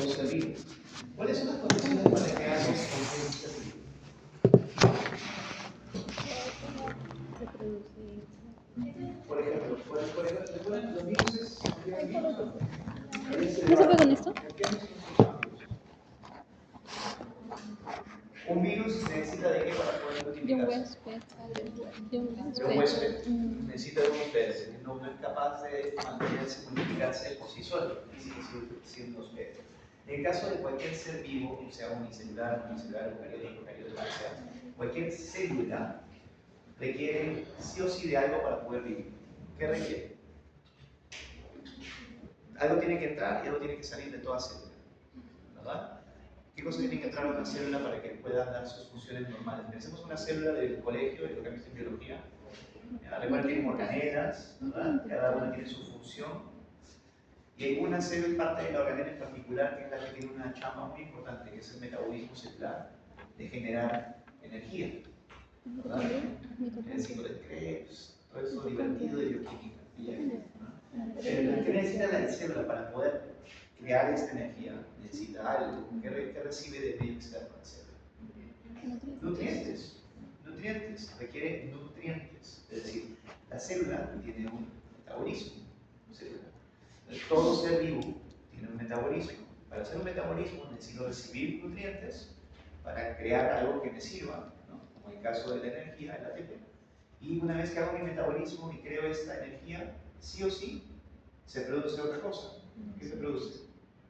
todo ser vivo. ¿Cuáles son las condiciones para que algo se considere un ser vivo? Por ejemplo, ¿recuerdan los virus? ¿No se fue con esto? Un virus necesita de qué para poder De un multiplicarse? huésped. De un huésped. Necesita de un huésped. No es capaz de mantenerse, multiplicarse por sí solo, siendo un huésped. En el caso de cualquier ser vivo, sea unicelular, eucariótico, cualquier célula requiere sí o sí de algo para poder vivir. ¿Qué requiere? Algo tiene que entrar y algo tiene que salir de toda célula, ¿verdad? ¿Qué cosa tiene que entrar a una célula para que pueda dar sus funciones normales? Pensemos una célula del colegio, de lo que han visto en biología. Recuerden que tienen organelas, ¿verdad? Cada una tiene su función. Y hay una célula, parte de la organela en particular, que es la que tiene una chamba muy importante, que es el metabolismo celular, de generar energía, ¿verdad? El ciclo de Krebs, todo eso divertido de bioquímica. ¿Qué necesita la célula para poder crear esta energía? Necesita algo. ¿Qué recibe de medio externo la célula? Nutrientes. Nutrientes. Requiere nutrientes. Es decir, la célula tiene un metabolismo celular. Todo ser vivo tiene un metabolismo. Para hacer un metabolismo necesito recibir nutrientes para crear algo que me sirva, ¿no? Como el caso de la energía, el ATP. Y una vez que hago mi metabolismo y creo esta energía, sí o sí, se produce otra cosa. ¿Qué se produce?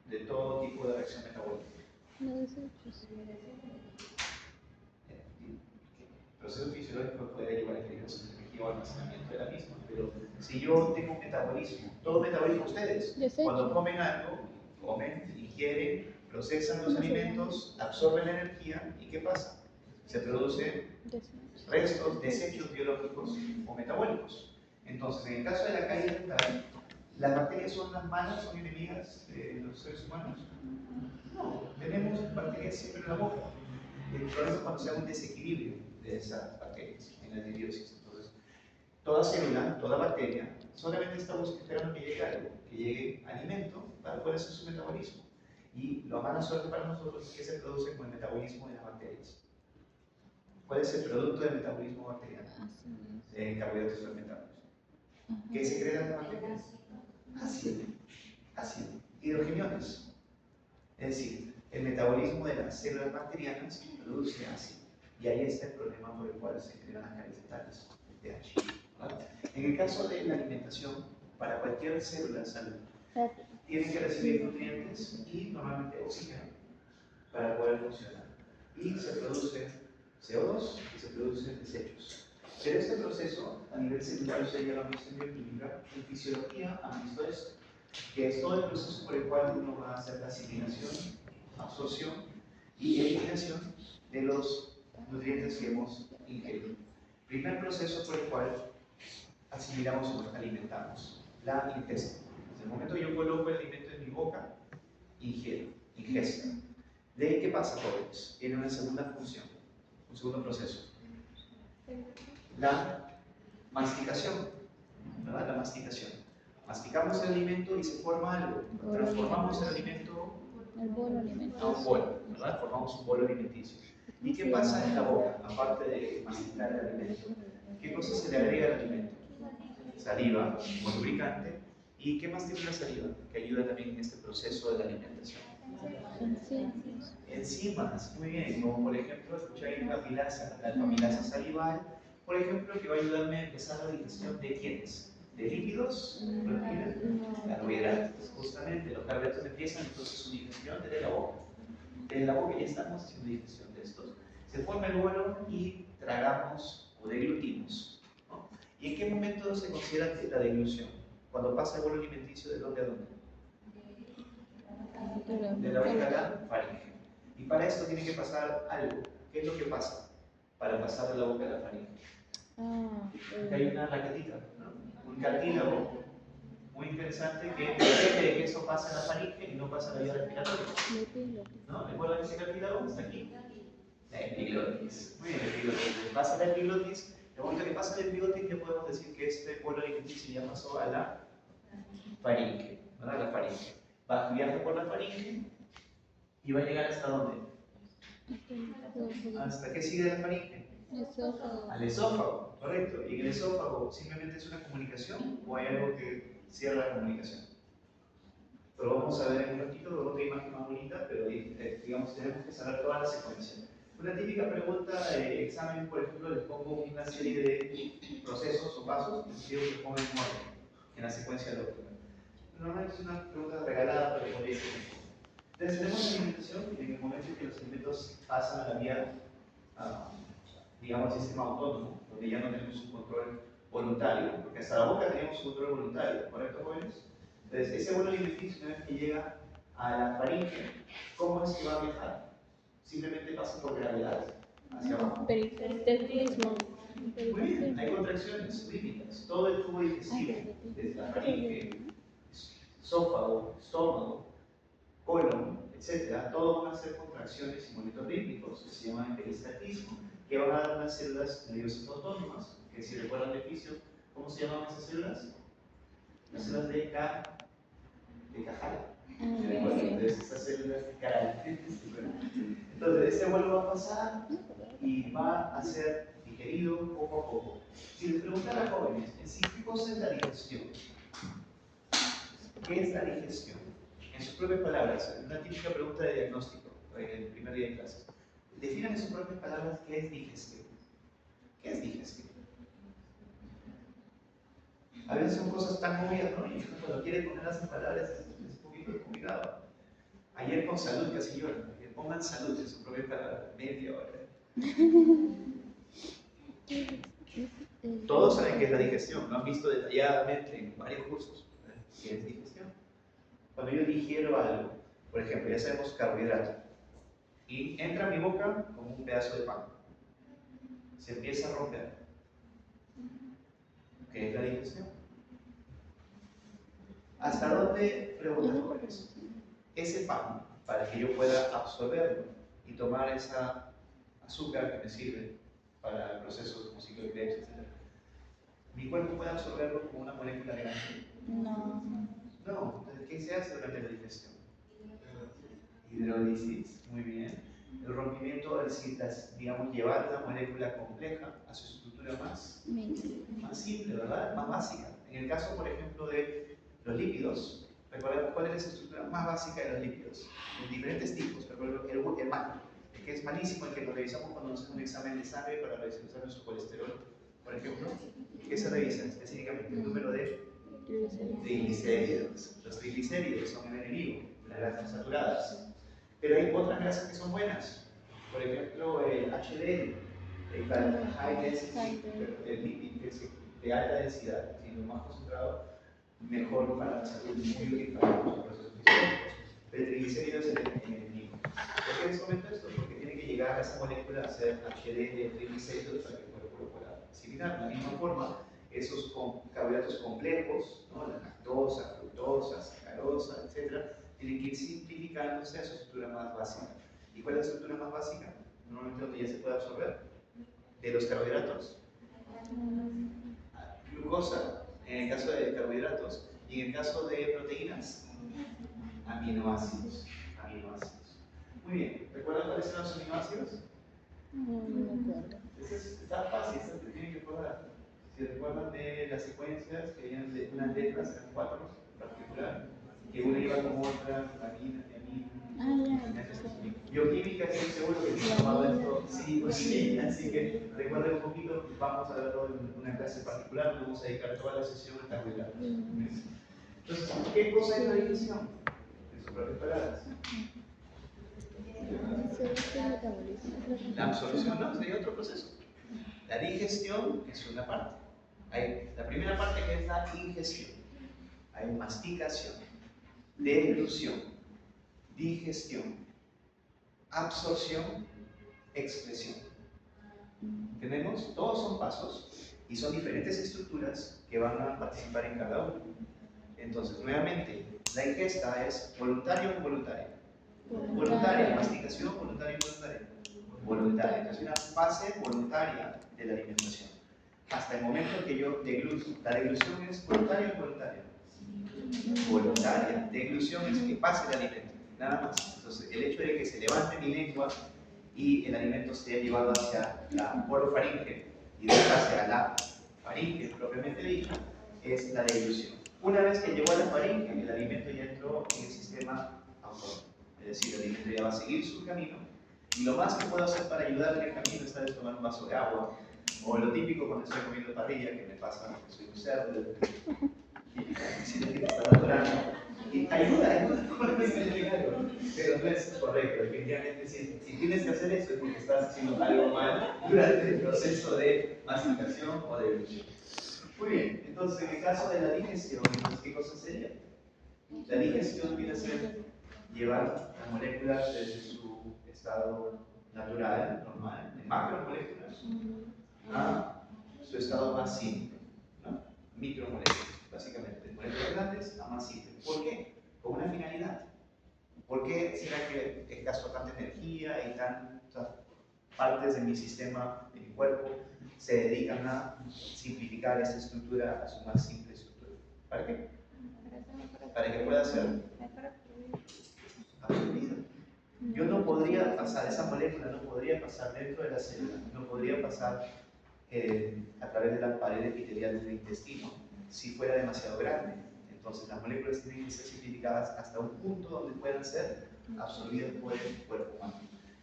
De todo tipo de reacción metabólica. El proceso fisiológico puede llevar a generación de energía o almacenamiento de la misma, pero si yo tengo un metabolismo, todo metabolismo ustedes, cuando comen algo, comen, ingieren, procesan los alimentos, absorben la energía, ¿y qué pasa? Se producen restos, desechos biológicos o metabólicos. Entonces, en el caso de la caída dental, ¿las bacterias son las malas, son enemigas de los seres humanos? No, tenemos bacterias siempre en la boca. El problema es cuando se da un desequilibrio de esas bacterias en la disbiosis. Entonces, toda célula, toda bacteria, solamente estamos esperando que llegue algo, que llegue alimento para poder hacer su metabolismo. Y la mala suerte para nosotros es que se produce con el metabolismo de las bacterias. ¿Cuál es el producto del metabolismo bacteriano? Carbohidratos fermentados. ¿Qué secretan las bacterias? Ácido. Hidrogeniones. Es decir, el metabolismo de las células bacterianas produce ácido. Y ahí está el problema por el cual se generan las caries dentales, el pH. ¿Vale? En el caso de la alimentación, para cualquier célula de salud, tiene que recibir nutrientes y normalmente oxígeno para poder funcionar. Y se produce CO2 y se producen desechos. Pero este proceso, a nivel celular, ustedes ya lo han visto en bioquímica, en fisiología han visto esto, que es todo el proceso por el cual uno va a hacer la asimilación, absorción y eliminación de los nutrientes que hemos ingerido. Primer proceso por el cual asimilamos o nos alimentamos, la ingesta. Desde el momento que yo coloco el alimento en mi boca, ingiero, ingesta. ¿De ahí qué pasa, jóvenes? Tiene una segunda función, un segundo proceso. La masticación, ¿verdad? La masticación. Masticamos el alimento y se forma algo. Transformamos el alimento a un bolo, ¿verdad? Formamos un bolo alimenticio. ¿Y qué pasa en la boca, aparte de masticar el alimento? ¿Qué cosa se le agrega al alimento? Saliva, como lubricante. ¿Y qué más tiene la saliva? Que ayuda también en este proceso de la alimentación. Enzimas, muy bien, como por ejemplo, escucháis la amilasa salival, por ejemplo, que va a ayudarme a empezar la digestión de quiénes? De lípidos, proteínas, carbohidratos. Justamente, los carbohidratos empiezan entonces su digestión desde la boca. Desde la boca ya estamos haciendo digestión de estos. Se forma el bolo y tragamos o deglutimos, ¿no? ¿Y en qué momento se considera la deglución? Cuando pasa el bolo alimenticio de dónde a dónde. De la boca a la faringe. Y para esto tiene que pasar algo. ¿Qué es lo que pasa para pasar de la boca a la faringe? Acá hay una raquetita, ¿no? Un cartílago muy interesante que depende de que eso pase a la faringe y no pasa a la vía respiratoria. ¿No? ¿Recuerdan ese cartílago? Está aquí. La epiglotis. Muy bien, la epiglotis. Pasa la epiglotis. De momento que pasa la epiglotis, ya podemos decir que este bolo alimenticio ya pasó a la faringe, ¿verdad? La faringe. Viaja por la faringe ¿Y va a llegar hasta dónde? ¿Hasta qué sigue la faringe? Al esófago, correcto. ¿Y en el esófago simplemente es una comunicación o hay algo que cierra la comunicación? Pero vamos a ver en un ratito otra imagen más bonita, pero digamos tenemos que saber toda la secuencia. Una típica pregunta de examen, por ejemplo, les pongo una serie de procesos o pasos, les pido que pongan en orden, en la secuencia lógica. Normalmente es una pregunta regalada, pero podría ser. Entonces tenemos la alimentación y en el momento en que los alimentos pasan a la vía, digamos, al sistema autónomo, donde ya no tenemos un control voluntario, porque hasta la boca tenemos un control voluntario, ¿correcto, jóvenes? Entonces, ese buen alimenticio, una vez que llega a la faringe, ¿cómo es que va a viajar? Simplemente pasa por gravedad hacia abajo. Pericarditismo. Muy bien, hay contracciones rítmicas. Todo el tubo digestivo, desde la faringe, esófago, estómago, colon, etc., todo van a ser contracciones y movimientos rítmicos que se llaman peristaltismo, que van a dar unas células nerviosas autónomas, que si recuerdan el fisio, ¿cómo se llaman esas células? Las células de Cajal. Entonces, esas células de Cajal. Entonces, este vuelo va a pasar y va a ser digerido poco a poco. Si les preguntara a jóvenes, en sí, ¿qué cosa es la digestión? ¿Qué es la digestión? En sus propias palabras, una típica pregunta de diagnóstico en el primer día de clases. Definan en sus propias palabras qué es digestión. ¿Qué es digestión? A veces son cosas tan obvias, ¿no? Y cuando quieren ponerlas en palabras es un poquito complicado. Ayer con salud casi lloran. Pongan salud en sus propias palabras, media hora. Todos saben qué es la digestión, lo han visto detalladamente en varios cursos. ¿Qué es digestión? Cuando yo digiero algo, por ejemplo, ya sabemos carbohidrato, y entra a mi boca como un pedazo de pan. Se empieza a romper. ¿Qué es la digestión? ¿Hasta dónde, preguntan jóvenes, ese pan, para que yo pueda absorberlo y tomar esa azúcar que me sirve para procesos como ciclo de Krebs, etc.? ¿Mi cuerpo puede absorberlo como una molécula grande? No. No. Entonces, ¿qué se hace durante la digestión? Hidrólisis, muy bien. El rompimiento, es decir, digamos, llevar la molécula compleja a su estructura más simple, ¿verdad? Más básica. En el caso, por ejemplo, de los lípidos, ¿recuerdan cuál es la estructura más básica de los lípidos? En diferentes tipos, recuerden el mal, el que es malísimo, el que lo revisamos cuando nos hacen un examen de sangre para revisar nuestro colesterol, por ejemplo. ¿Qué se revisa específicamente? El número de triglicéridos. Los triglicéridos son el enemigo, las grasas saturadas. Pero hay otras grasas que son buenas. Por ejemplo, el HDL, el high density, el lipid de alta densidad, si lo más concentrado, mejor para la salud, muy útil para los procesos fisiológicos. Pero el triglicérido es el enemigo. ¿Por qué les comento esto? Porque tiene que llegar a esa molécula a ser HDL triglicéridos para que el cuerpo lo pueda asimilar. De la misma forma, esos carbohidratos complejos, ¿no? La lactosa, fructosa, sacarosa, etc., tienen que ir simplificándose a su estructura más básica. ¿Y cuál es la estructura más básica? Normalmente donde ya se puede absorber. De los carbohidratos, glucosa, en el caso de carbohidratos, y en el caso de proteínas, aminoácidos. Muy bien, ¿recuerdan cuáles son los aminoácidos? No me acuerdo. Está fácil, esto te tienen que acordar. Si recuerdan de las secuencias que vienen de unas letras, eran 4 en particular, que una iba como otra, amina, bioquímica, estoy seguro que te tomado esto, sí, pues sí, así que recuerden un poquito, vamos a verlo en una clase particular, vamos a dedicar toda la sesión a carbohidratos. Entonces, ¿qué cosa es la digestión? En sus propias palabras. La absorción no, sería otro proceso. La digestión es una parte. Hay la primera parte que es la ingestión. Hay masticación, deglución, digestión, absorción, expresión. ¿Entendemos? Todos son pasos y son diferentes estructuras que van a participar en cada uno. Entonces, nuevamente, la ingesta es voluntaria o involuntaria. Voluntaria, masticación, voluntaria y involuntaria. Voluntaria. Entonces, una fase voluntaria de la alimentación. Hasta el momento en que yo degluto. ¿La deglución es voluntaria o involuntaria? Voluntaria. Deglución es que pase el alimento. nada más. Entonces, el hecho de que se levante mi lengua y el alimento sea llevado hacia la orofaringe y después hacia la faringe propiamente dicha, es la deglución. Una vez que llegó a la faringe, el alimento ya entró en el sistema autónomo, es decir, el alimento ya va a seguir su camino, y lo más que puedo hacer para ayudarle en el camino es tal vez tomar un vaso de agua, o lo típico cuando estoy comiendo parrilla, que me pasa, que soy un cerdo, está natural, y ayuda con el vegetariano, pero no es correcto. Definitivamente, si tienes que hacer eso es porque estás haciendo algo mal durante el proceso de masticación o de deglución. Muy bien, entonces en el caso de la digestión, entonces, ¿qué cosa sería? La digestión viene a ser llevar las moléculas desde su estado natural, normal, de macromoléculas, a su estado más simple, ¿no? Micromoléculas, básicamente, de moléculas grandes a más simples. ¿Por qué? Con una finalidad. ¿Por qué será que gasto tanta energía y tantas partes de mi sistema, de mi cuerpo, se dedican a simplificar esta estructura a su más simple estructura? ¿Para qué? Para que pueda ser absorbida. Yo no podría pasar, esa molécula no podría pasar dentro de la célula, no podría pasar a través de la pared epitelial del intestino si fuera demasiado grande. Entonces las moléculas tienen que ser simplificadas hasta un punto donde puedan ser absorbidas por el cuerpo humano.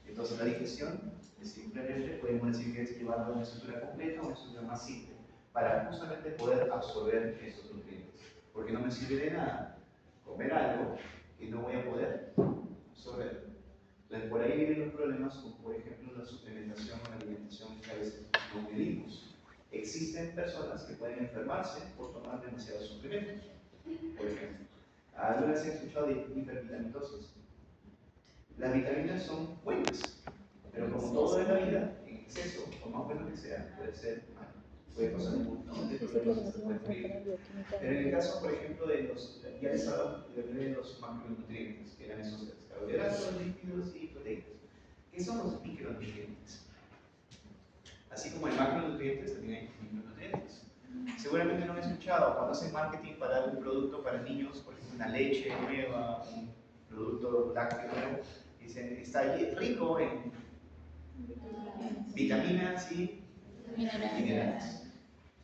Entonces la digestión simplemente podemos decir que es llevarlo a una estructura completa o una estructura más simple para justamente poder absorber esos nutrientes. Porque no me sirve de nada comer algo que no voy a poder absorber. Entonces, por ahí vienen los problemas, como por ejemplo la suplementación o la alimentación que a veces no medimos. Existen personas que pueden enfermarse por tomar demasiados suplementos. Por ejemplo, ¿alguna vez han escuchado de hipervitaminosis? Las vitaminas son buenas, pero como todo en la vida, en exceso, por más bueno que sea, puede ser malo. Puede pasar un montón de problemas que se pueden morir. Pero en el caso, por ejemplo, de los, ya les hablaba de los macronutrientes, que eran esos carbohidratos, lípidos y proteínas. ¿Qué son los micronutrientes? Así como hay macronutrientes, también hay micronutrientes. Seguramente no han escuchado, cuando hacen marketing para un producto para niños, por ejemplo, una leche nueva, un producto lácteo nuevo, dicen, está rico en vitaminas y minerales.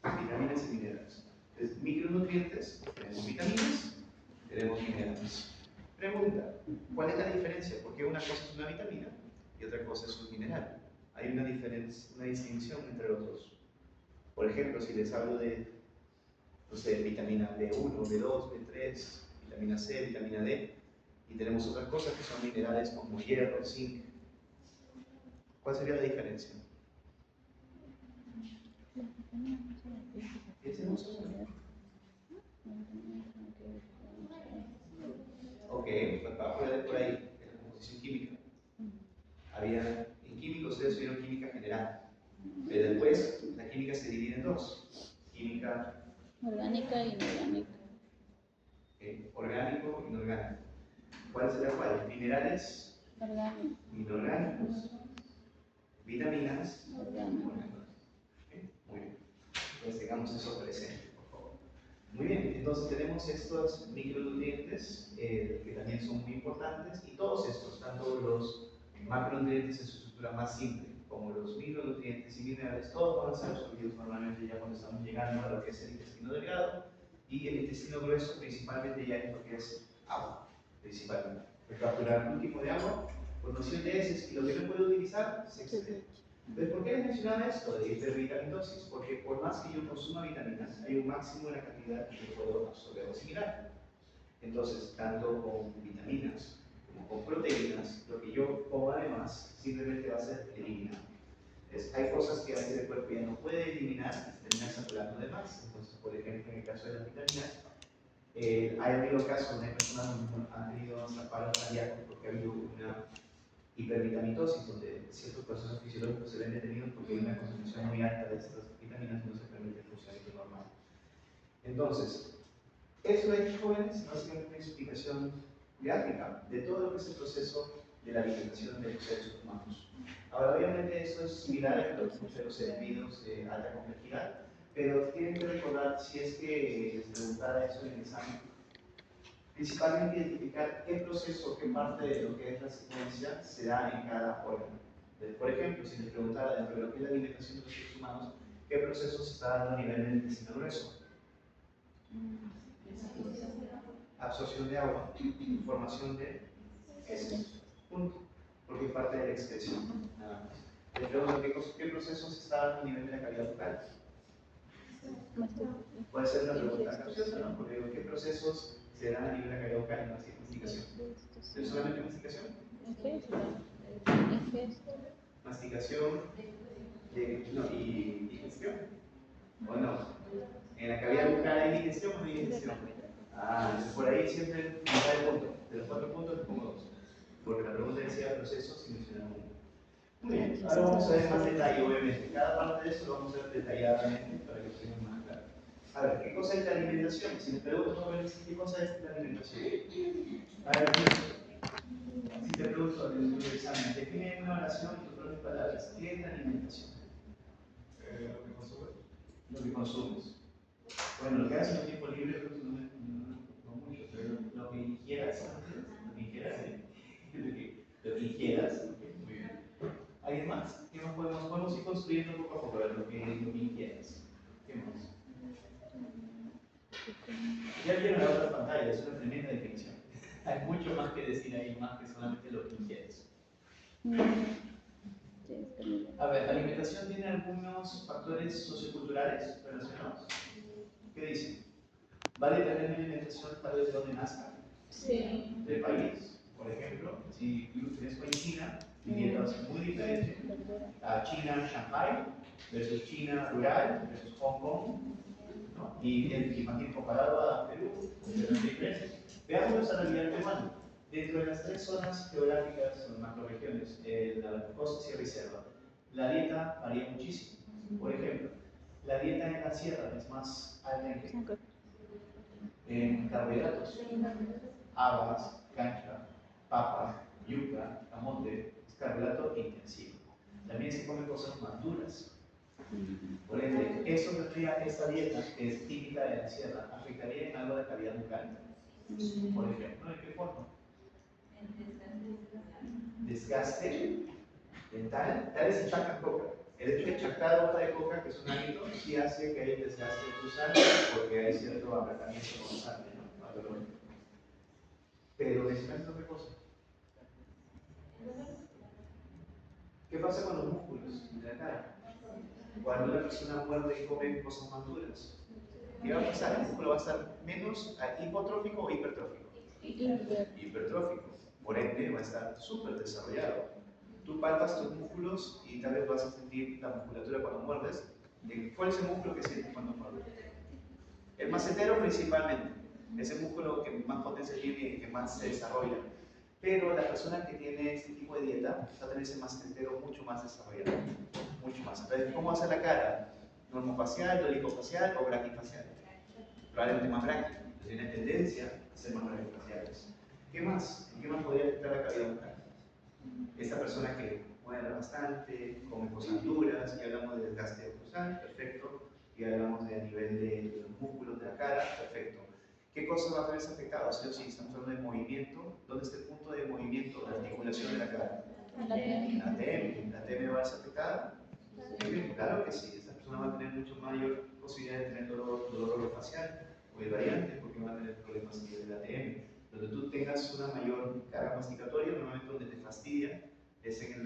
Vitaminas y minerales. Entonces, micronutrientes, tenemos vitaminas, tenemos minerales. Pregunta, ¿cuál es la diferencia? Porque una cosa es una vitamina y otra cosa es un mineral. Hay una distinción entre los dos. Por ejemplo, si les hablo de, no sé, vitamina B1, B2, B3, vitamina C, vitamina D, y tenemos otras cosas que son minerales como hierro, zinc, ¿cuál sería la diferencia? Ok, va por ahí, en la composición química. En químicos ustedes vieron química general, pero después la química se divide en dos: química orgánica e inorgánica. Orgánico e inorgánico. ¿Cuál será cuál? Minerales Orgánico. inorgánicos, vitaminas Orgánico. Muy bien, entonces tengamos eso presente, por favor. Muy bien, entonces tenemos estos micronutrientes que también son muy importantes, y todos estos, tanto los macronutrientes en su estructura más simple como los micronutrientes y minerales, todos van a ser absorbidos normalmente ya cuando estamos llegando a lo que es el intestino delgado, y el intestino grueso principalmente ya es lo que es agua, principalmente. Capturar un tipo de agua por noción de heces, y lo que no puede utilizar se excreta. Entonces, ¿por qué les mencionaba esto de hipervitaminosis? Porque por más que yo consuma vitaminas, hay un máximo de la cantidad que yo puedo absorber o asimilar. Entonces, tanto con vitaminas como con proteínas, lo que yo coma además simplemente va a ser eliminado. Hay cosas que a veces el cuerpo ya no puede eliminar y se termina saturando de más. Entonces, por ejemplo, en el caso de las vitaminas, ha habido casos donde personas han tenido hasta paros cardíacos porque ha habido una hipervitaminosis, donde ciertos procesos fisiológicos se ven detenidos porque hay una concentración muy alta de estas vitaminas y no se permite el funcionamiento normal. Entonces, eso es, jóvenes, básicamente una explicación gráfica de todo lo que es el proceso de la alimentación de los seres humanos. Ahora, obviamente, esto es similar a lo que muchos de los servicios de alta complejidad, pero tienen que recordar, si es que les preguntara eso en el examen, Principalmente identificar qué proceso, qué parte de lo que es la secuencia se da en cada órgano. Entonces, por ejemplo, si les preguntara dentro de lo que es la alimentación de los seres humanos, ¿qué proceso se está dando a nivel del intestino grueso? Absorción de agua, formación de heces, punto, porque es parte de la excreción, nada más. Les pregunto, ¿qué proceso se está dando a nivel de la cavidad bucal? Puede ser una pregunta capciosa, ¿no? Porque digo, ¿qué procesos se dan a nivel de la cavidad bucal en la masticación? ¿Es solamente masticación? Masticación y digestión. ¿O no? ¿En la cavidad bucal hay digestión o no hay digestión? Entonces por ahí siempre me da el punto. De los 4 puntos le pongo 2. Porque la pregunta decía procesos y mencionamos uno. Muy bien, ahora vamos a ver más detalle, obviamente. Cada parte de eso lo vamos a ver detalladamente para que lo tengan más claro. A ver, ¿qué cosa es la alimentación? Si les pregunto, jóvenes, ¿qué cosa es la alimentación? A ver, si te pregunto en el examen, define una oración en tus propias palabras. ¿Qué es la alimentación? Lo que consumes. Lo que consumes. Bueno, lo que haces en tu tiempo libre, pues, no mucho, pero lo que ingieras, lo que ingieras, lo que ingieras, muy bien. ¿Alguien más? ¿Qué más podemos ir construyendo poco a poco? A ver, lo que ingieras. ¿Qué más? Ya vieron la otra pantalla, es una tremenda definición. Hay mucho más que decir ahí, más que solamente lo que ingieres. A ver, ¿la alimentación tiene algunos factores socioculturales relacionados? ¿Qué dicen? ¿Vale tener una alimentación tal vez de donde nazca? Sí. Del país. Por ejemplo, si ustedes en China, mi dieta va a ser muy diferente a China, Shanghai, versus China rural, versus Hong Kong, ¿no? Y imagínate comparado a Perú, veamos la realidad peruana. Dentro de las 3 zonas geográficas o macroregiones, la costa, sierra y selva, la dieta varía muchísimo. Por ejemplo, la dieta en la sierra es más alta en carbohidratos, habas, cancha, papa, yuca, camote, es carbohidrato intensivo. También se comen cosas más duras. Por ende, eso tendría esta dieta, que es típica de la sierra, afectaría en algo de calidad bucal. Por ejemplo, ¿de qué forma? Desgaste dental, tal vez si chacan coca. El hecho de chacar hoja de coca, que es un hábito, sí hace que haya desgaste en tu sangre, porque hay cierto apretamiento con sangre, ¿no? Pero necesitas otra cosa. ¿Qué pasa con los músculos de la cara? Cuando una persona muerde y come cosas más duras, ¿qué va a pasar? El músculo va a estar menos hipotrófico o hipertrófico. Hipertrófico. Por ende, va a estar súper desarrollado. Tú palpas tus músculos y tal vez vas a sentir la musculatura cuando muerdes. ¿Cuál es el músculo que sientes cuando muerdes? El macetero principalmente. Es el músculo que más potencia tiene y que más se desarrolla. Pero la persona que tiene este tipo de dieta va a tener ese macetero mucho más desarrollado. Mucho más. Entonces, ¿cómo hace la cara? ¿Normofacial, dolicofacial o braquifacial? Probablemente más bráquico. Tiene tendencia a ser más braquifaciales. ¿Qué más? ¿En qué más podría afectar la cavidad bucal? Esta persona que muerde bastante, come cosas duras, ya hablamos de desgaste oclusal, perfecto. Ya hablamos de a nivel de los músculos de la cara, perfecto. ¿Qué cosas va a verse afectadas? Sí o sí, estamos hablando de movimiento. ¿Dónde está el punto de movimiento, de articulación de la cara? La ATM. ¿La ATM va a ser afectada? Sí, claro que sí. Esta persona va a tener mucho mayor posibilidad de tener dolor orofacial o de variante, porque va a tener problemas a nivel de ATM. Donde tú tengas una mayor carga masticatoria, normalmente donde te fastidia es en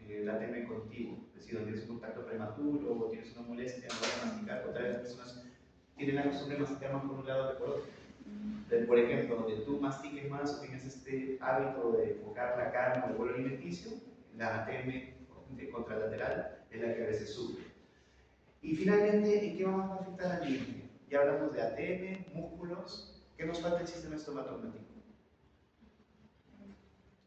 el ATM contigo, es decir, donde tienes un contacto prematuro o tienes una molestia a la hora de masticar. Otra vez las personas tienen la costumbre de masticar más por un lado que por otro. Entonces, por ejemplo, donde tú mastiques más o tengas este hábito de enfocar la carne o el bolo alimenticio, la ATM contralateral es la que a veces sube. Y finalmente, ¿en qué vamos a afectar al diente? Ya hablamos de ATM, músculos. ¿Qué nos falta el sistema estomatognático?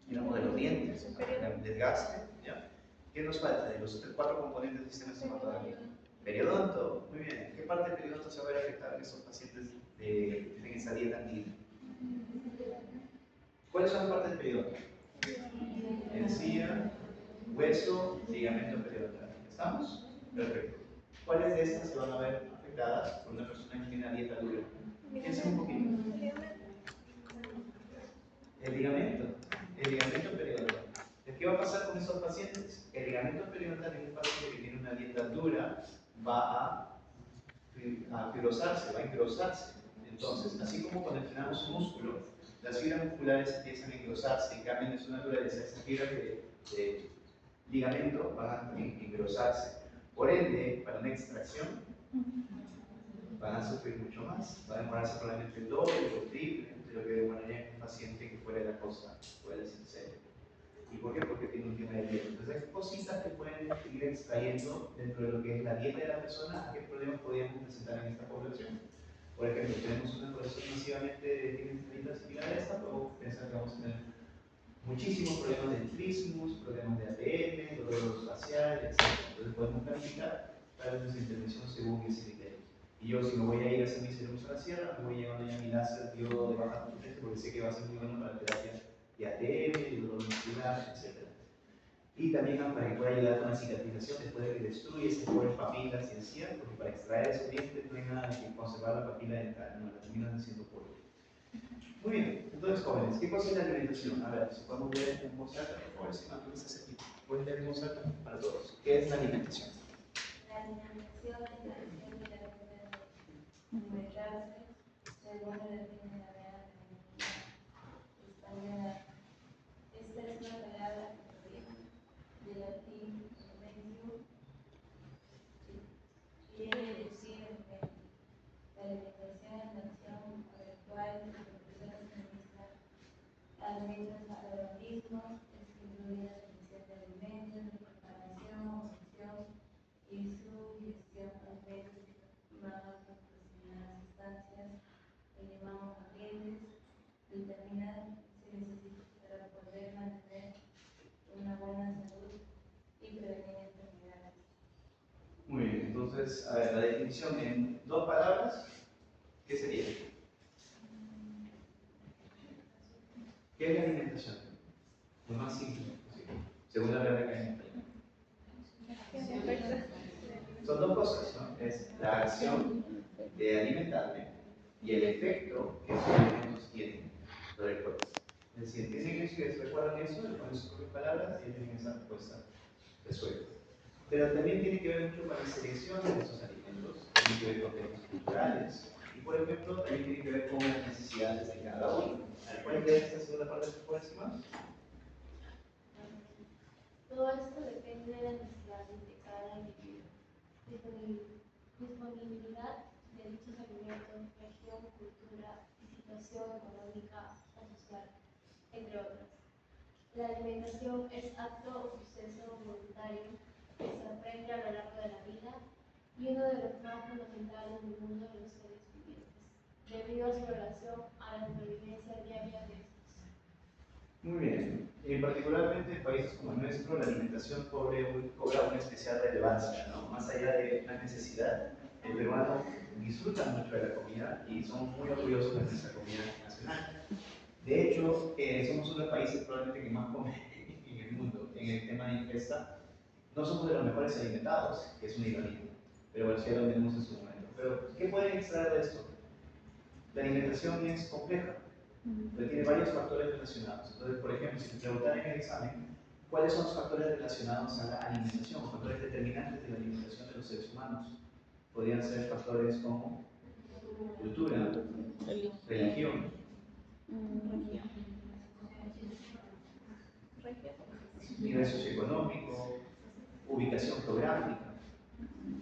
Hablamos de los dientes, el desgaste. ¿Ya? ¿Qué nos falta de los 4 componentes del sistema estomatognático? Periodonto. Muy bien. ¿Qué parte del periodonto se va a ver afectada en estos pacientes que tienen esa dieta andina? ¿Cuáles son las partes del periodonto? Encía, hueso, ligamento periodontal. ¿Estamos? Perfecto. ¿Cuáles de estas se van a ver afectadas por una persona que tiene una dieta dura? Piensen un poquito. El ligamento periodontal. ¿Qué va a pasar con estos pacientes? El ligamento periodontal en un paciente que tiene una dieta dura va a fibrosarse, va a engrosarse. Entonces, así como cuando entrenamos un músculo, las fibras musculares empiezan a engrosarse y cambian de su naturaleza, esas fibras de ligamento van a engrosarse. Por ende, para una extracción, van a sufrir mucho más, va a demorarse probablemente el doble o el triple de lo que demoraría en un paciente que fuera de la cosa, fuera de sincero. ¿Y por qué? Porque tiene un tema de dieta. Entonces hay cositas que pueden ir extrayendo dentro de lo que es la dieta de la persona, a qué problemas podríamos presentar en esta población. Por ejemplo, tenemos una población masivamente de tienen dieta similar a esta, podemos pensar que vamos a tener muchísimos problemas de trismus, problemas de ATM, dolor facial, etc. Entonces podemos planificar para nuestra intervención según ese criterio. Y yo, si me voy a ir a hacer mis serums a la sierra, me voy llevando ya mi láser diodo de baja potencia porque sé que va a ser muy bueno para la terapia de ATM, de dolor muscular, etc. Y también para que pueda ayudar con la cicatrización después de que destruye ese pobre papilas y encía, porque para extraer esos dientes no hay nada que conservar la papila dental, no la terminan haciendo polvo. Muy bien, entonces jóvenes, ¿qué cosa es la alimentación? A ver, si podemos ver en voz alta, por favor, si no estás aquí. ¿Pueden leer en voz alta para todos? ¿Qué es la alimentación? La alimentación es la acción de la vida de alimentarse según el fin de la Real Academia Española. Esta es una palabra que proviene del latín alimentio, que quiere decir alimento. La alimentación es la acción por la cual la persona suministra alimentos al organismo, es que incluye la selección de alimentos, la preparación, obtención y su gestión al menos estimadas por determinadas sustancias que llamamos nutrientes, determinadas se necesitan para poder mantener una buena salud y prevenir enfermedades. Muy bien, entonces, a ver, la definición en dos palabras, ¿qué sería? ¿Qué es la alimentación? Lo más simple posible, según la Real Academia Española. Son dos cosas, ¿no? Es la acción de alimentarme y el efecto que esos alimentos tienen sobre el cuerpo. Es decir, tienen que recuerdan eso, le ponen sus propias palabras y tienen esa respuesta resuelta. Pero también tiene que ver mucho con la selección de esos alimentos, tiene que ver con temas culturales y, por ejemplo, también tiene que ver con las necesidades de cada uno. ¿Pueden leer esta segunda parte por encima? Todo esto depende de las necesidades de cada individuo, disponibilidad de dichos alimentos, región, cultura y situación económica o social, entre otras. La alimentación es acto o proceso voluntario que se aprende a lo largo de la vida y uno de los más fundamentales del mundo de los seres vivientes, debido a su relación a la supervivencia diaria de estos. Muy bien. Particularmente en países como el nuestro, la alimentación cobra una especial relevancia, ¿no? Más allá de una necesidad, el peruano disfruta mucho de la comida y somos muy orgullosos de nuestra comida nacional. De hecho, somos uno de los países probablemente que más come en el mundo en el tema de ingesta. No somos de los mejores alimentados, que es una ironía, pero bueno, ya lo veremos en su momento. Pero, ¿qué pueden extraer de esto? La alimentación es compleja, pero tiene varios factores relacionados. Entonces, por ejemplo, si te preguntan en el examen, ¿cuáles son los factores relacionados a la alimentación? Factores determinantes de la alimentación de los seres humanos. Podrían ser factores como cultura, religión, nivel socioeconómico, ubicación geográfica.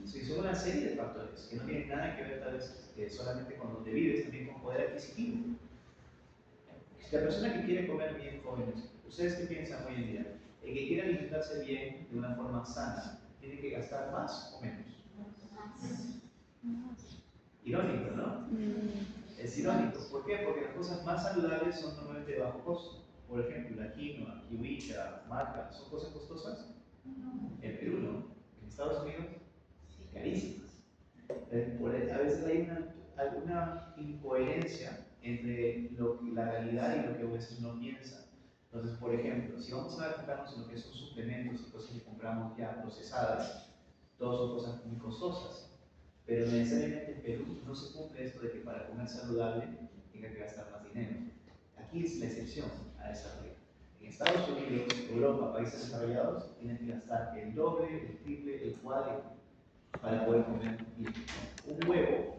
Sí, son una serie de factores que no tienen nada que ver tal vez solamente con donde vives, también con poder adquisitivo. Si la persona que quiere comer bien, jóvenes, ¿ustedes qué piensan hoy en día? El que quiere alimentarse bien de una forma sana, ¿tiene que gastar más o menos? Irónico, ¿no? Es irónico. ¿Por qué? Porque las cosas más saludables son normalmente de bajo costo. Por ejemplo, la quinoa, kiwicha, maca, ¿son cosas costosas? En Perú, ¿no? En Estados Unidos, carísimas. A veces hay alguna incoherencia entre la realidad y lo que a veces uno piensa. Entonces, por ejemplo, si vamos a enfocarnos en lo que son suplementos y cosas que compramos ya procesadas, todas son cosas muy costosas. Pero necesariamente en Perú no se cumple esto de que para comer saludable tenga que gastar más dinero. Aquí es la excepción. a esa regla. En Estados Unidos, Europa, países desarrollados, tienen que gastar el doble, el triple, el cuádruple para poder comer bien. Un huevo,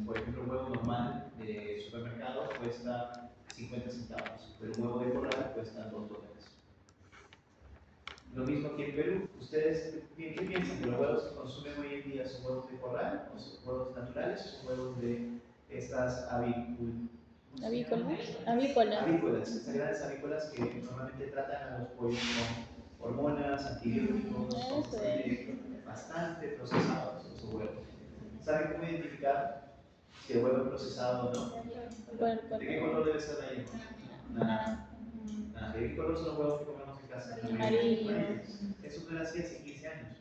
por ejemplo, un huevo normal de supermercado cuesta 50 centavos, pero un huevo de corral cuesta $2. Lo mismo aquí en Perú. ¿Ustedes qué piensan? ¿Que los huevos que consumen hoy en día son huevos de corral, o son huevos naturales, o son huevos de estas Avícolas. avícolas, estas grandes avícolas que normalmente tratan a los pollos con hormonas, antibióticos, Eso es. bastante procesados esos huevos? ¿Saben cómo identificar si el huevo es procesado o no? ¿De qué color debe ser la yema? Naranja. ¿De qué color son los huevos que comemos en casa? Amarillo. Eso no era así hace 15 años.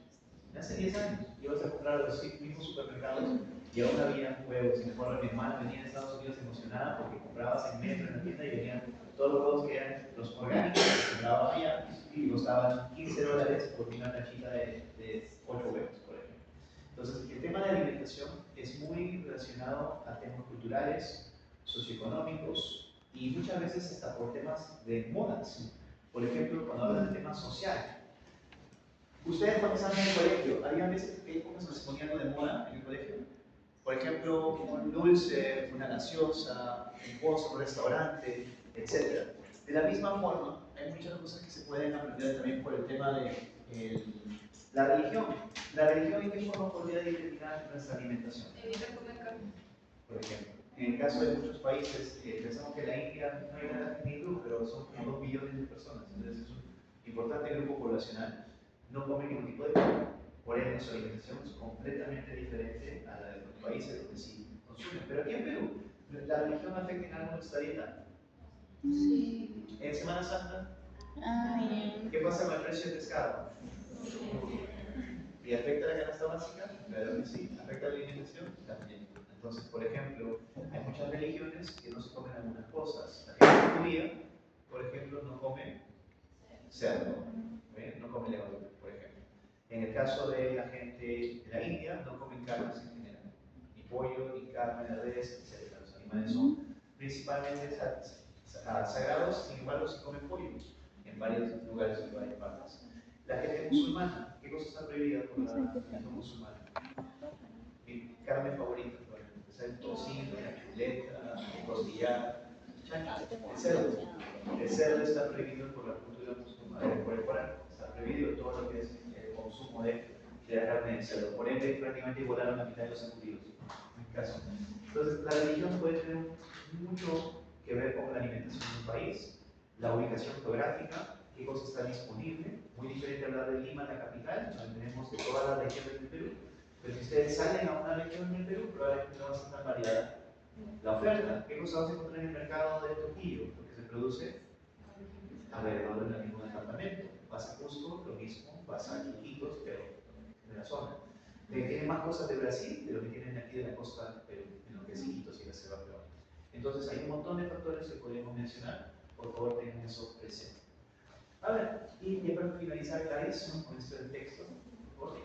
Hace 10 años ibas a comprar a los mismos supermercados y aún había huevos. Me acuerdo, mi hermana venía de Estados Unidos emocionada porque comprabas en metro en la tienda y venían todos los huevos que eran los orgánicos que compraba allá y costaban $15 por una cachita de 8 huevos, por ejemplo. Entonces, el tema de alimentación es muy relacionado a temas culturales, socioeconómicos y muchas veces hasta por temas de modas. Por ejemplo, cuando hablan de temas sociales. Ustedes cuando estaban en el colegio, ¿había veces épocas donde se ponía algo de moda en el colegio? Por ejemplo, un dulce, una gaseosa, un postre, un restaurante, etc. De la misma forma, hay muchas cosas que se pueden aprender también por el tema de la religión. ¿La religión en qué forma podría determinar nuestra alimentación? Evitar comer carne. Por ejemplo, en el caso de muchos países, pensamos que la India no hay nada hindú, pero son como 2 billones de personas, entonces es un importante grupo poblacional, no come ningún tipo de carne. Por ende, su alimentación es completamente diferente a la de otros países donde sí consumen. Pero aquí en Perú, ¿la religión afecta en algo nuestra dieta? Sí. En Semana Santa, Ay, ¿qué pasa con el precio del pescado? ¿Y afecta la canasta básica? Claro que sí. ¿Afecta la alimentación? También. Entonces, por ejemplo, hay muchas religiones que no se comen algunas cosas. La gente judía, por ejemplo, no come cerdo, no come levadura, por ejemplo. En el caso de la gente de la India, no comen carnes en general, ni pollo, ni carne de res, etc. Los animales son principalmente sagrados, sin embargo, sí comen pollo en varios lugares y varias partes. La gente musulmana, ¿qué cosa está prohibida por la religión musulmana? Mi carne favorita, por ejemplo, es el tocino, la chuleta, el costillar, el cerdo. El cerdo está prohibido por la cultura musulmana, por el Corán. Está prohibido todo lo que es el consumo de la carne de cerdo. Por ende, prácticamente igualaron la mitad de los judíos, en mi caso. Entonces, la religión puede tener mucho que ver con la alimentación de un país, la ubicación geográfica, qué cosa está disponible. Muy diferente hablar de Lima, la capital, donde tenemos de todas las regiones del Perú. Pero si ustedes salen a una región del Perú, probablemente no va a ser tan variada la oferta. ¿Qué cosa vas a encontrar en el mercado de Trujillo? Porque se produce alrededor del mismo departamento. Vas a Cusco, lo mismo, vas a Iquitos, pero de la zona. Tienen más cosas de Brasil de lo que tienen aquí de la costa del Perú, en lo que es Iquitos y la Selva Peruana. Entonces hay un montón de factores que podemos mencionar. Por favor, tengan eso presente. A ver, y ya para finalizar, clarísimo con esto del texto, por favor.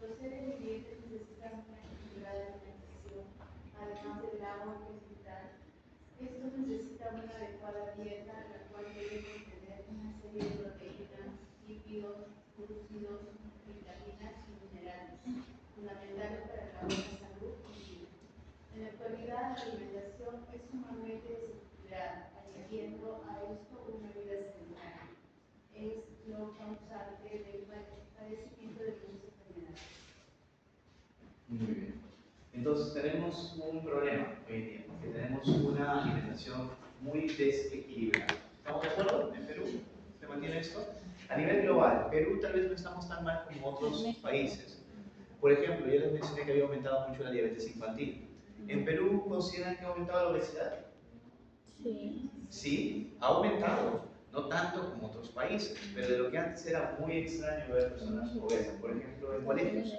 Los seres vivientes necesitan una equilibrada alimentación, además del agua que es vital. Estos necesitan una adecuada dieta, la cual debe contener una serie de proteínas, lípidos, glúcidos, vitaminas y minerales, fundamentales para la buena salud y vida. En la actualidad, la alimentación es sumamente desequilibrada, añadiendo a esto una vida sedentaria. Es lo causante del padecimiento de muchas enfermedades. Muy bien. Entonces tenemos un problema hoy en día, que tenemos una alimentación muy desequilibrada. ¿Estamos de acuerdo? En Perú se mantiene esto. A nivel global, Perú tal vez no estamos tan mal como otros países. Por ejemplo, ya les mencioné que había aumentado mucho la diabetes infantil. ¿En Perú consideran que ha aumentado la obesidad? sí. Sí, ha aumentado. No tanto como otros países, pero de lo que antes era muy extraño ver personas obesas. Por ejemplo, en colegios.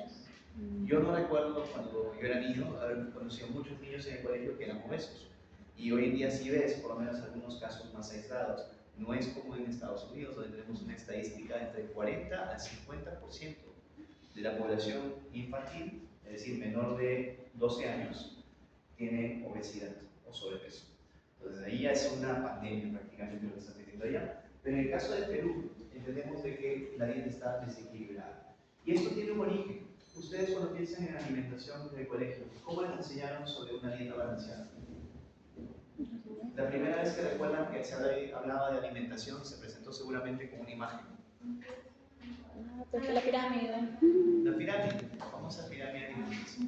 Yo no recuerdo cuando yo era niño haber conocido muchos niños en el colegio que eran obesos. Y hoy en día sí ves, por lo menos algunos casos más aislados. No es como en Estados Unidos, donde tenemos una estadística entre 40 al 50% de la población infantil, es decir, menor de 12 años, tiene obesidad o sobrepeso. Entonces ahí ya es una pandemia prácticamente lo que está teniendo allá. Pero en el caso de Perú, entendemos de que la dieta está desequilibrada. Y esto tiene un origen. Ustedes cuando piensan en alimentación del colegio, ¿cómo les enseñaron sobre una dieta balanceada? La primera vez que recuerdan que se hablaba de alimentación se presentó seguramente con una imagen. Porque la pirámide. La pirámide, la famosa pirámide alimenticia.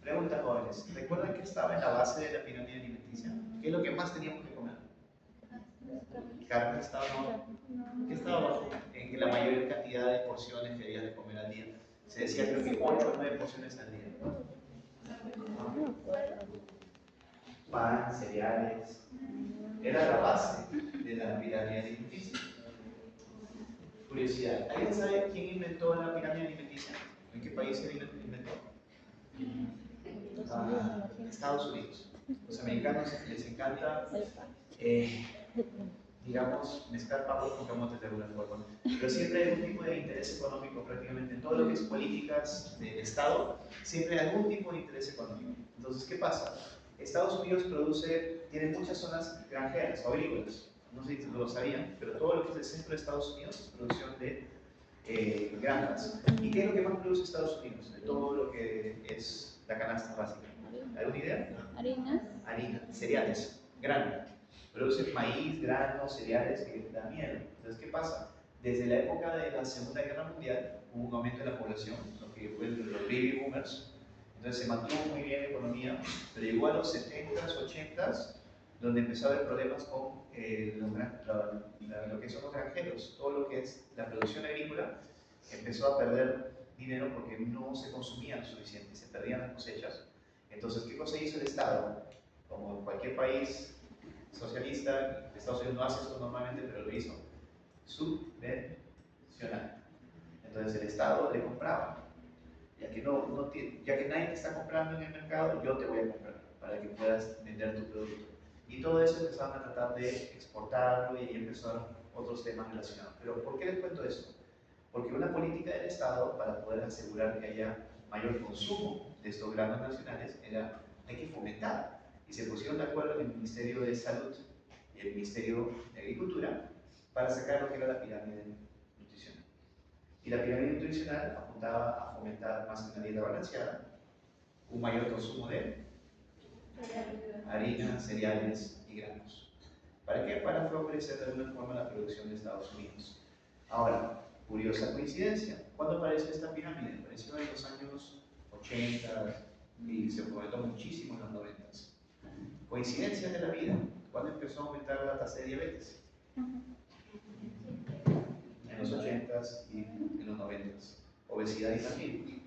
Pregunta, jóvenes, ¿recuerdan qué estaba en la base de la pirámide alimenticia? ¿Qué es lo que más teníamos que comer? Carne estaba abajo. ¿Qué estaba abajo? En la mayor cantidad de porciones que había de comer al día. Se decía creo que 8 o 9 porciones al día. Pan, cereales. Era la base de la pirámide alimenticia. Curiosidad, ¿alguien sabe quién inventó la pirámide alimenticia? ¿En qué país se inventó? Estados Unidos. Los americanos les encanta, digamos, mezclar papas con camotes de alguna forma. Pero siempre hay algún tipo de interés económico prácticamente en todo lo que es políticas del Estado, siempre hay algún tipo de interés económico. Entonces, ¿qué pasa? Estados Unidos tiene muchas zonas granjeras o agrícolas. No sé si lo sabían, pero todo lo que es el centro de Estados Unidos es producción de granjas. ¿Y qué es lo que más produce Estados Unidos? De todo lo que es la canasta básica. ¿Alguna idea? Harina, cereales, grano. Producen maíz, granos, cereales que dan miedo. Entonces, ¿qué pasa? Desde la época de la Segunda Guerra Mundial hubo un aumento de la población, lo que fue los baby boomers. Entonces se mantuvo muy bien la economía, pero llegó a los 70s, 80s, donde empezó a haber problemas con lo que son los granjeros. Todo lo que es la producción agrícola empezó a perder dinero porque no se consumía lo suficiente, se perdían las cosechas. Entonces, ¿qué cosa hizo el Estado? Como en cualquier país socialista, Estados Unidos no hace eso normalmente, pero lo hizo, subvencionar. Entonces el Estado le compraba. Ya que nadie te está comprando en el mercado, yo te voy a comprar para que puedas vender tu producto. Y todo eso empezaron a tratar de exportarlo y empezaron otros temas relacionados. Pero ¿por qué les cuento esto? Porque una política del Estado, para poder asegurar que haya mayor consumo de estos granos nacionales, hay que fomentar. Y se pusieron de acuerdo en el Ministerio de Salud y el Ministerio de Agricultura para sacar lo que era la pirámide nutricional. Y la pirámide nutricional apuntaba a fomentar más que una dieta balanceada, un mayor consumo de harina, cereales y granos. ¿Para qué? Para favorecer de alguna forma la producción de Estados Unidos. Ahora, curiosa coincidencia, ¿cuándo apareció esta pirámide? Apareció en los años 80 y se fomentó muchísimo en los 90. Coincidencias de la vida, ¿cuándo empezó a aumentar la tasa de diabetes? En los 80s y en los 90s. Obesidad infantil.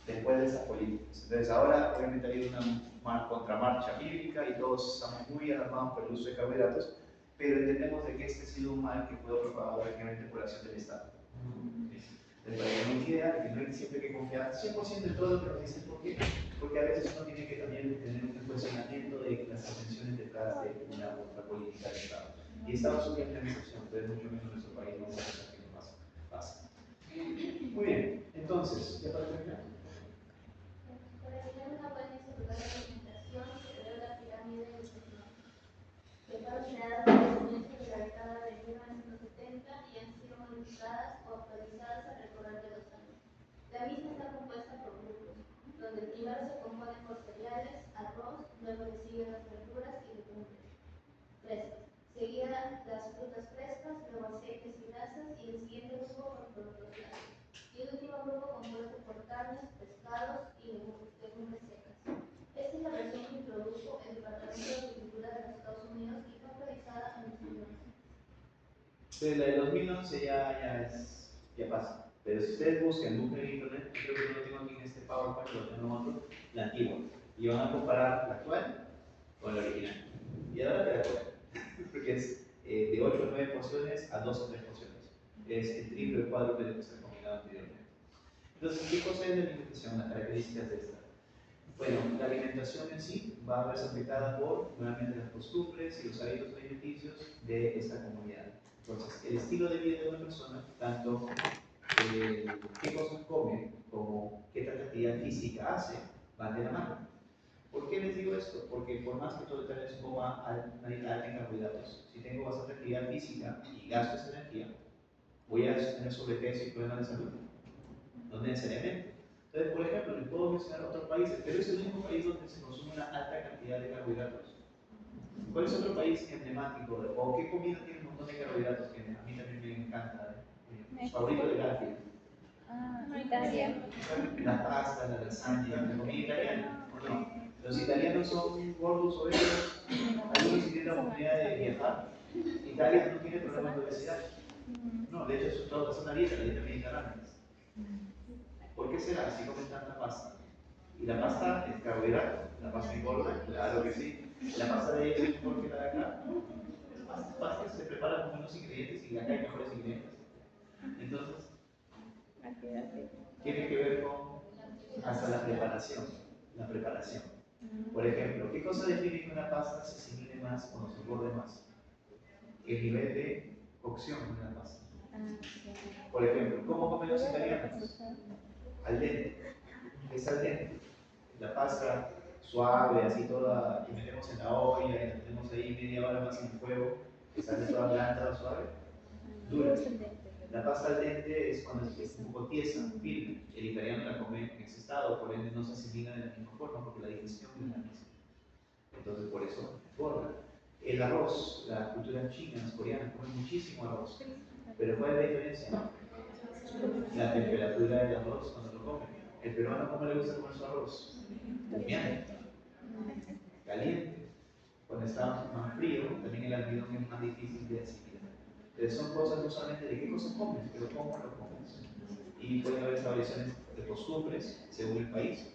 Después de esas políticas. Entonces ahora obviamente hay una contramarcha bíblica y todos estamos muy alarmados por el uso de carbohidratos, pero entendemos de que este ha sido un mal que fue propagado prácticamente por la acción del Estado. Entonces, para que no idea, que no hay siempre que confiar 100% en todo lo que nos dicen. ¿Por qué? Porque a veces uno tiene que también tener un cuestionamiento de las intenciones detrás de una otra política del Estado. Y Estados Unidos es la excepción, entonces mucho menos nuestro país no es una cosa que nos pasa. Muy bien, entonces, ¿ya para terminar? Para tener una buena y saludable alimentación se creó la pirámide nutricional, que fueron creadas desde el comienzo de la década de 1970 y han sido modificadas o actualizadas al recorrer de los años. La misma está compuesta por grupos, donde primero se compone por cereales, arroz, luego le siguen las verduras y legumbres frescas, seguidas las frutas frescas, luego aceites y grasas y el siguiente grupo con productos lácteos. Y el último grupo compuesto por carnes, pescados y legumbres secas. Esta es la versión que introdujo el Departamento de Agricultura de los Estados Unidos y fue actualizada en los años 2011. Pero la de 2011 ya pasa. Pero si ustedes buscan en internet, creo que no lo tengo aquí en este PowerPoint, lo tengo en otro, la antigua. Y van a comparar la actual con la original. Y ahora te la cuenta. Porque es de 8 o 9 porciones a 2 o 3 porciones. Es el triple o cuádruple de lo que se ha combinado anteriormente. Entonces, ¿qué cosa es la alimentación? Las características de esta. Bueno, la alimentación en sí va a verse afectada por, nuevamente, las costumbres y los hábitos alimenticios de esta comunidad. Entonces, el estilo de vida de una persona, tanto qué cosas come como qué tanta actividad física hace, van de la mano. ¿Por qué les digo esto? Porque por más que todo tal vez coma una dieta alta en carbohidratos, si tengo bastante actividad física y gasto esa energía, voy a tener sobrepeso y problemas de salud. No necesariamente. Entonces, por ejemplo, les puedo mencionar otros países, pero es el único país donde se consume una alta cantidad de carbohidratos. ¿Cuál es otro país emblemático? ¿O qué comida tiene un montón de carbohidratos? Que a mí también me encanta. Mi favorito de Garfield. Italia. La pasta, la lasaña, la comida italiana. ¿O no? Los italianos son gordos, obesos. Algunos si tienen la oportunidad de viajar. Italia no tiene problemas de obesidad. No, de hecho es una dieta, la dieta mediterránea. ¿Por qué será si comen tanta pasta? Y la pasta es carbohidrato, la pasta engorda, claro que sí. La pasta de ellos es mejor que la de acá. Es pasta que se prepara con menos ingredientes y acá hay mejores ingredientes. Entonces, tiene que ver con hasta la preparación. La preparación. Por ejemplo, ¿qué cosa define que una pasta se asimile más o nos engorde más? El nivel de cocción de la pasta. Por ejemplo, ¿cómo comen los italianos? Al dente. Es al dente. La pasta suave, así toda, que metemos en la olla y la tenemos ahí media hora más en el fuego, que sale toda blanda o suave, dura. La pasta al dente es cuando es un poco tiesa, firme. El italiano la come en ese estado, por ende no se asimila de la misma forma, porque la digestión es la misma. Entonces, por eso, engorda. El arroz, las culturas chinas, coreanas, comen muchísimo arroz. Pero ¿cuál es la diferencia? La temperatura del arroz cuando lo comen. El peruano, ¿cómo le gusta comer su arroz? Humeante, caliente. Cuando está más frío, también el almidón es más difícil de asimilar. Entonces son cosas no solamente de qué cosas comes, pero cómo lo comes. Y pueden haber variaciones de costumbres según el país,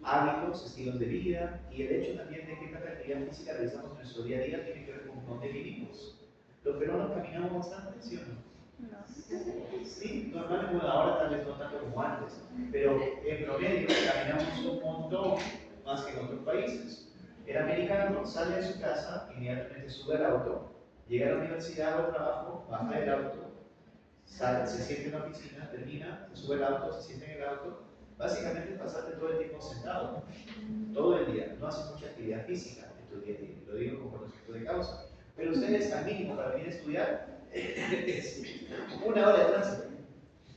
hábitos, estilos de vida y el hecho también de qué tanta actividad física realizamos en nuestro día a día tiene que ver con dónde vivimos. Los peruanos caminamos bastante, ¿sí o no? Sí, normalmente, bueno, ahora tal vez no tanto como antes, pero en promedio caminamos un montón más que en otros países. El americano sale de su casa, inmediatamente sube al auto, llega a la universidad o al trabajo, baja del auto, sale, se siente en la oficina, termina, se sube al auto, se siente en el auto. Básicamente pasaste todo el tiempo sentado, todo el día. No haces mucha actividad física en tu día a día, lo digo como conocimiento de causa. Pero ustedes, al mínimo, para venir a estudiar, es una hora de tránsito,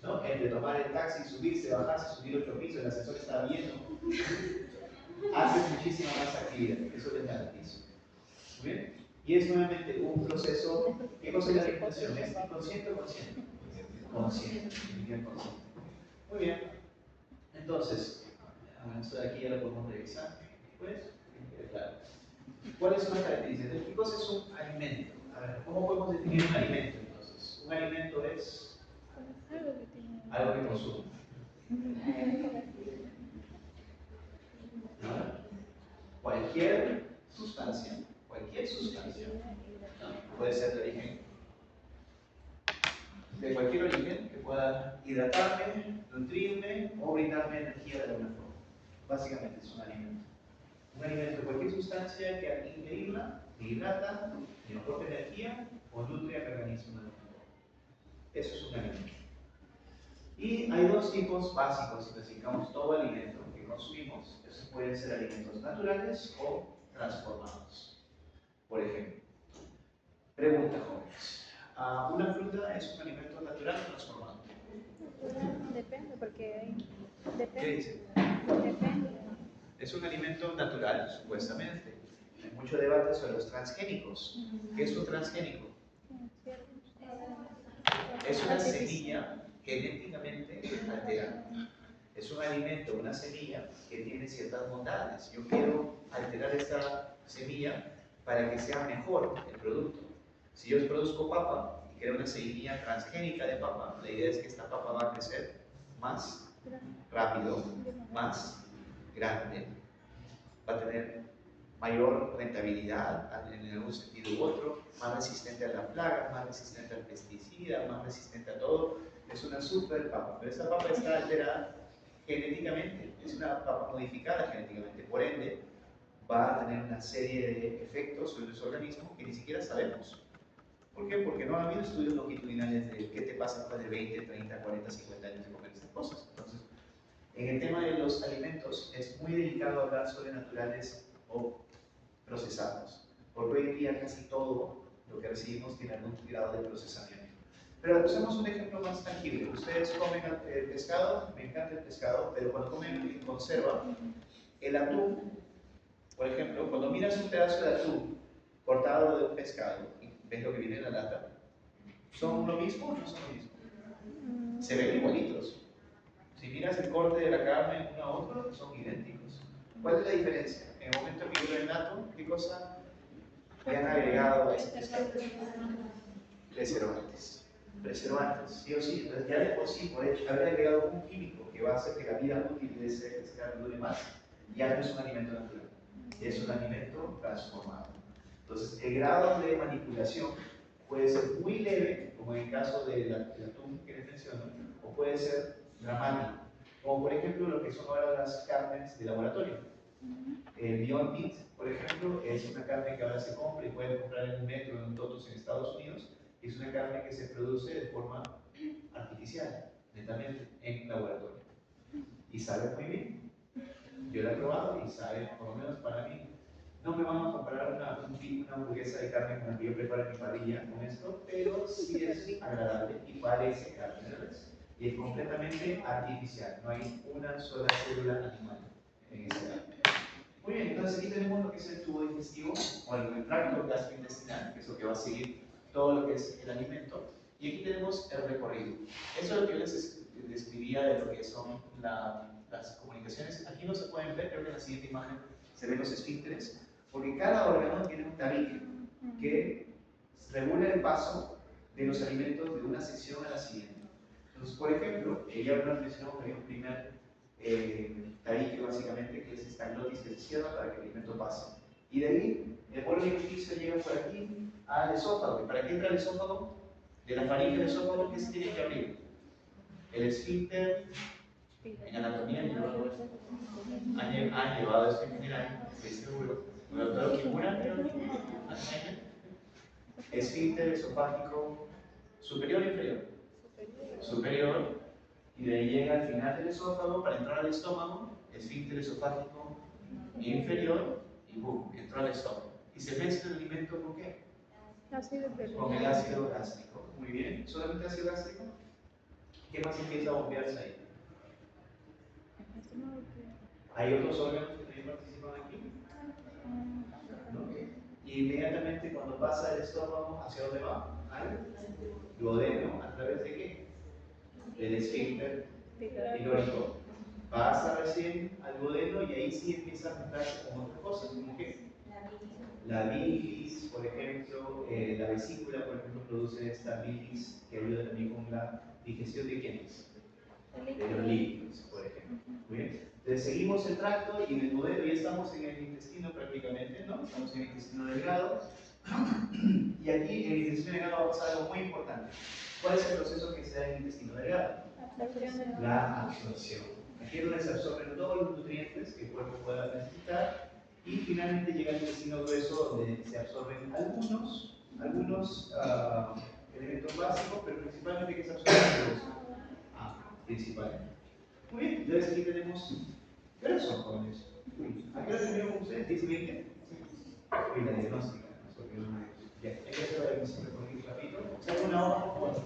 ¿no? Entre tomar el taxi, subirse, bajarse, subir 8 pisos, el ascensor está lleno. Haces muchísima más actividad, eso les garantizo. ¿Muy bien? Y es nuevamente un proceso. ¿Qué cosa es la alimentación? ¿Es inconsciente o consciente? Consciente, bien consciente. Muy bien. Entonces, esto de aquí ya lo podemos revisar. Pues, claro. ¿Cuáles son las características? ¿Qué cosa es un alimento? A ver, ¿cómo podemos definir un alimento entonces? Un alimento es algo que consume. ¿No? Cualquier sustancia, ¿no? Puede ser de cualquier origen que pueda hidratarme, nutrirme o brindarme energía de alguna forma. Básicamente es un alimento. Un alimento de cualquier sustancia que al ingerirla me hidrata, me aporta energía o nutre a mi organismo de alguna forma. Eso es un alimento. Y hay dos tipos básicos, si clasificamos todo alimento que consumimos. Esos pueden ser alimentos naturales o transformados. Por ejemplo, pregunta, jóvenes. ¿Una fruta es un alimento natural o transformado? Depende, porque hay. ¿Qué dice? Depende. Es un alimento natural, supuestamente. Hay mucho debate sobre los transgénicos. ¿Qué es un transgénico? Es una semilla genéticamente alterada. Es un alimento, una semilla que tiene ciertas bondades. Yo quiero alterar esta semilla para que sea mejor el producto. Si yo produzco papa y creo una semilla transgénica de papa, la idea es que esta papa va a crecer más rápido, más grande, va a tener mayor rentabilidad en algún sentido u otro, más resistente a la plaga, más resistente al pesticida, más resistente a todo. Es una super papa, pero esta papa está alterada genéticamente, es una papa modificada genéticamente, por ende va a tener una serie de efectos sobre nuestro organismo que ni siquiera sabemos. ¿Por qué? Porque no ha habido estudios longitudinales de qué te pasa después de 20, 30, 40, 50 años de comer estas cosas. Entonces, En el tema de los alimentos es muy delicado hablar sobre naturales o procesados, porque hoy en día casi todo lo que recibimos tiene algún grado de procesamiento. Pero usemos un ejemplo más tangible. Ustedes comen el pescado, me encanta el pescado, pero cuando comen en conserva, el atún, por ejemplo, cuando miras un pedazo de atún cortado de un pescado y ves lo que viene en la lata, ¿son lo mismo o no son lo mismo? Se ven igualitos. Si miras el corte de la carne uno a otro, son idénticos. ¿Cuál es la diferencia? En el momento que yo lo enlato, ¿qué cosa le han agregado a ese pescado? Preservantes. Preservantes, sí o sí. Entonces ya de por sí, por hecho, haber agregado un químico que va a hacer que la vida útil de ese pescado dure más, ya no es un alimento natural, es un alimento transformado. Entonces, el grado de manipulación puede ser muy leve, como en el caso del atún que les menciono, o puede ser dramático, como por ejemplo lo que son ahora las carnes de laboratorio. El Beyond Meat, por ejemplo, es una carne que ahora se compra y pueden comprar en un metro, en un Totus en Estados Unidos, y es una carne que se produce de forma artificial, netamente, en laboratorio. Y sabe muy bien. Yo la he probado y sabe, por lo menos para mí, no me van a comparar una hamburguesa de carne con la que yo preparo en mi parrilla con esto, pero sí es agradable y parece carne de res. Y es completamente artificial, no hay una sola célula animal en ese carne. Muy bien, entonces aquí tenemos lo que es el tubo digestivo o el tracto gastrointestinal, que es lo que va a seguir todo lo que es el alimento. Y aquí tenemos el recorrido. Eso es lo que yo les describía de lo que son las comunicaciones. Aquí no se pueden ver, creo que en la siguiente imagen se ven los esfínteres, porque cada órgano tiene un tabique que regula el paso de los alimentos de una sección a la siguiente. Entonces, por ejemplo, ya nos mencionamos que hay un primer tabique básicamente, que es esta glotis que se cierra para que el alimento pase. Y de ahí, el bolo alimenticio llega por aquí al esófago. ¿Y para qué entra el esófago? De la faringe del esófago, ¿qué se tiene que abrir? El esfínter. En anatomía han llevado esto. Han llevado esto en general, estoy seguro. Doctor Kimura, esfínter esofágico superior o inferior. Superior. Y de ahí llega al final del esófago para entrar al estómago, esfínter esofágico inferior y boom, entró al estómago. ¿Y se mezcla el alimento con qué? Con el ácido gástrico. Muy bien, ¿solamente ácido gástrico? ¿Qué más empieza a bombearse ahí? ¿Hay otros órganos que también participan aquí? ¿No? Y inmediatamente cuando pasa el estómago, ¿hacia dónde va? Al duodeno, ¿a través de qué? Del esfínter pilórico. Pasa recién al duodeno y ahí sí empieza a juntarse con otras cosas, ¿como qué? La bilis, por ejemplo, la vesícula, por ejemplo, produce esta bilis que ayuda también con la digestión de quiénes? De los líquidos, por ejemplo. Muy bien. Entonces seguimos el tracto y en el duodeno ya estamos en el intestino prácticamente, ¿no? Estamos en el intestino delgado. Y aquí en el intestino delgado va a pasar algo muy importante. ¿Cuál es el proceso que se da en el intestino delgado? La absorción. Aquí es donde se absorben todos los nutrientes que el cuerpo pueda necesitar y finalmente llega al intestino grueso donde se absorben algunos elementos básicos, pero principalmente que se absorben los principalmente. Muy bien, entonces aquí tenemos versos jóvenes. ¿A qué hora terminó con ustedes? ¿10 y 20? Uy, la diagnóstica. Ya, hay que hacer la diagnóstica por aquí rapidito. ¿Saca una hoja, por favor?